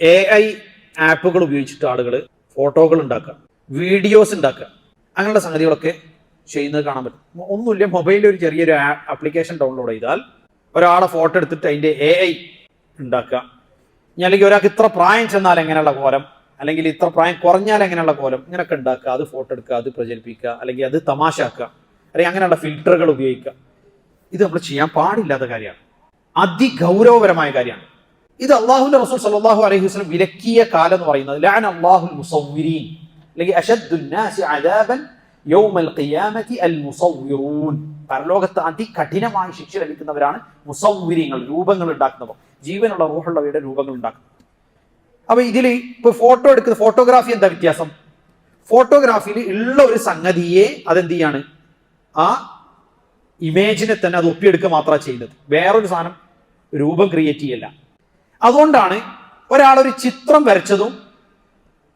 AI ആപ്പുകൾ ഉപയോഗിച്ചിട്ട് ആളുകൾ ഫോട്ടോകൾ ഉണ്ടാക്കുക, വീഡിയോസ് ഉണ്ടാക്കുക, അങ്ങനെയുള്ള സംഗതികളൊക്കെ ചെയ്യുന്നത് കാണാൻ പറ്റും. ഒന്നുമില്ല, മൊബൈലിൽ ഒരു ചെറിയൊരു ആപ്ലിക്കേഷൻ ഡൗൺലോഡ് ചെയ്താൽ ഒരാളെ ഫോട്ടോ എടുത്തിട്ട് അതിൻ്റെ AI ഉണ്ടാക്കുക, അല്ലെങ്കിൽ ഒരാൾക്ക് ഇത്ര പ്രായം ചെന്നാൽ എങ്ങനെയുള്ള കോലം, അല്ലെങ്കിൽ ഇത്ര പ്രായം കുറഞ്ഞാൽ എങ്ങനെയുള്ള കോലം, ഇങ്ങനെയൊക്കെ ഉണ്ടാക്കുക, അത് ഫോട്ടോ എടുക്കുക, അത് പ്രചരിപ്പിക്കുക, അല്ലെങ്കിൽ അത് തമാശാക്കുക, അല്ലെങ്കിൽ അങ്ങനെയുള്ള ഫിൽറ്ററുകൾ ഉപയോഗിക്കുക. ഇത് നമ്മൾ ചെയ്യാൻ പാടില്ലാത്ത കാര്യമാണ്, അതിഗൗരവപരമായ കാര്യമാണ്. ഇത് അള്ളാഹുവിന്റെ റസൂൽ സല്ലല്ലാഹു അലൈഹി വസല്ലം വിലക്കിയ കാലം എന്ന് പറയുന്നത് ലഅന അല്ലാഹുൽ മുസവ്വിരീൻ, അല്ലെങ്കിൽ അശദ്ദുൻ നാസി അദാബൻ യൗമൽ ഖിയാമത്തി അൽ മുസവ്വിറൂൻ. പരലോകത്ത് അതികഠിനമായ ശിക്ഷ ലഭിക്കുന്നവരാണ് മുസവ്വിരീങ്ങൾ, രൂപങ്ങൾ ഉണ്ടാക്കുന്നവർ, ജീവനുള്ള റൂഹുള്ളവയുടെ രൂപങ്ങൾ ഉണ്ടാക്കുന്നത്. അപ്പൊ ഇതിൽ ഇപ്പൊ ഫോട്ടോ എടുക്കുന്ന ഫോട്ടോഗ്രാഫി എന്താ വ്യത്യാസം? ഫോട്ടോഗ്രാഫിയിൽ ഉള്ള ഒരു സംഗതിയെ അതെന്ത് ചെയ്യാണ്, ആ ഇമേജിനെ തന്നെ അത് ഒപ്പിയെടുക്കുക മാത്രമാണ് ചെയ്യുന്നത്, വേറൊരു സാധനം രൂപം ക്രിയേറ്റ് ചെയ്യല്ല. അതുകൊണ്ടാണ് ഒരാളൊരു ചിത്രം വരച്ചതും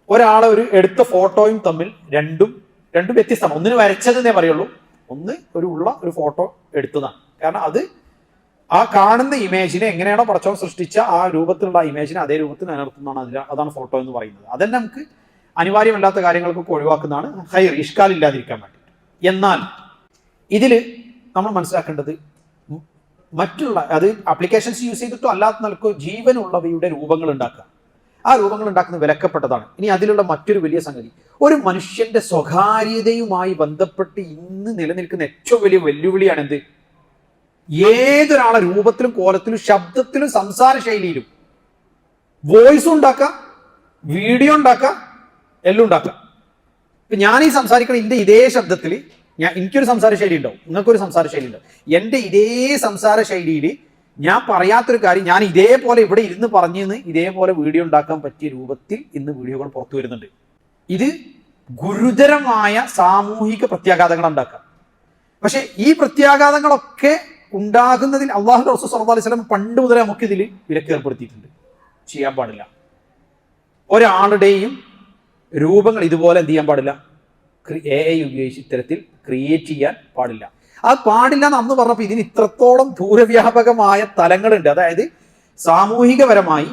ഒരാളെ ഒരു എടുത്ത ഫോട്ടോയും തമ്മിൽ രണ്ടും വ്യത്യസ്തമാണ്. ഒന്നിന് വരച്ചതെന്നേ പറയുള്ളൂ, ഒന്ന് ഒരു ഫോട്ടോ എടുത്തതാണ്. കാരണം അത് ആ കാണുന്ന ഇമേജിനെ എങ്ങനെയാണോ പടച്ചവൻ സൃഷ്ടിച്ച ആ രൂപത്തിലുള്ള ഇമേജിനെ അതേ രൂപത്തിൽ നിലനിർത്തുന്നതാണ്, അതാണ് ഫോട്ടോ എന്ന് പറയുന്നത്. അതന്നെ നമുക്ക് അനിവാര്യമല്ലാത്ത കാര്യങ്ങൾക്കൊക്കെ ഒഴിവാക്കുന്നതാണ്, ഹൈർ ഇഷ്കാലില്ലാതിരിക്കാൻ വേണ്ടി. എന്നാൽ ഇതിൽ നമ്മൾ മനസ്സിലാക്കേണ്ടത് മറ്റുള്ള അത് ആപ്ലിക്കേഷൻസ് യൂസ് ചെയ്തിട്ടോ അല്ലാത്ത നിലക്കോ ജീവനുള്ളവയുടെ രൂപങ്ങൾ ഉണ്ടാക്കുക, ആ രൂപങ്ങൾ ഉണ്ടാക്കുന്നത് വിലക്കപ്പെട്ടതാണ്. ഇനി അതിലുള്ള മറ്റൊരു വലിയ സംഗതി, ഒരു മനുഷ്യന്റെ സ്വകാര്യതയുമായി ബന്ധപ്പെട്ട് ഇന്ന് നിലനിൽക്കുന്ന ഏറ്റവും വലിയ വെല്ലുവിളിയാണ് എന്ത്? ഏതൊരാളെ രൂപത്തിലും കോലത്തിലും ശബ്ദത്തിലും സംസാര ശൈലിയിലും വോയിസും ഉണ്ടാക്കാം, വീഡിയോ ഉണ്ടാക്കാം, എല്ലാം ഉണ്ടാക്കാം. ഇപ്പൊ ഞാൻ ഈ സംസാരിക്കുന്ന എൻ്റെ ഇതേ ശബ്ദത്തിൽ എനിക്കൊരു സംസാര ശൈലി ഉണ്ടാവും, നിങ്ങൾക്കൊരു സംസാര ശൈലി ഉണ്ടാവും. എൻ്റെ ഇതേ സംസാര ശൈലിയിൽ ഞാൻ പറയാത്തൊരു കാര്യം ഞാൻ ഇതേപോലെ ഇവിടെ ഇരുന്ന് പറഞ്ഞെന്ന് ഇതേപോലെ വീഡിയോ ഉണ്ടാക്കാൻ പറ്റിയ രൂപത്തിൽ ഇന്ന് വീഡിയോകൾ പുറത്തു വരുന്നുണ്ട്. ഇത് ഗുരുതരമായ സാമൂഹിക പ്രത്യാഘാതങ്ങൾ ഉണ്ടാക്കാം. പക്ഷെ ഈ പ്രത്യാഘാതങ്ങളൊക്കെ ഉണ്ടാകുന്നതിൽ അള്ളാഹുവിന്റെ റസൂൽ സ്വല്ലല്ലാഹു അലൈഹി വസല്ലം പണ്ട് മുതലേ നമുക്കിതിൽ വിലക്ക് ഏർപ്പെടുത്തിയിട്ടുണ്ട്. ചെയ്യാൻ പാടില്ല, ഒരാളുടെയും രൂപങ്ങൾ ഇതുപോലെ എന്ത് ചെയ്യാൻ പാടില്ല, AI ഉപയോഗിച്ച് ഇത്തരത്തിൽ ക്രിയേറ്റ് ചെയ്യാൻ പാടില്ല. അത് പാടില്ല എന്ന് അന്ന് പറഞ്ഞപ്പോൾ ഇതിന് ഇത്രത്തോളം ദൂരവ്യാപകമായ തലങ്ങളുണ്ട്. അതായത് സാമൂഹികപരമായി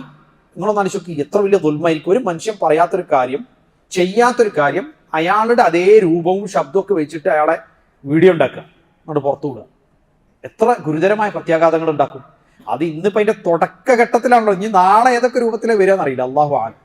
നിങ്ങളൊന്ന് ആലോചിച്ച് എത്ര വലിയ ദുൽമായിരിക്കും. ഒരു മനുഷ്യൻ പറയാത്തൊരു കാര്യം, ചെയ്യാത്തൊരു കാര്യം അയാളുടെ അതേ രൂപവും ശബ്ദവും ഒക്കെ വെച്ചിട്ട് അയാളെ വീഡിയോ ഉണ്ടാക്കുക, അങ്ങോട്ട് പുറത്തു വിടുക. എത്ര ഗുരുതരമായ പ്രത്യാഘാതങ്ങൾ ഉണ്ടാക്കും. അത് ഇന്നിപ്പോൾ അതിന്റെ തുടക്കഘട്ടത്തിലാണല്ലോ. ഇനി നാളെ ഏതൊക്കെ രൂപത്തിലേ വരിക എന്നറിയില്ല, അല്ലാഹു അഅലം.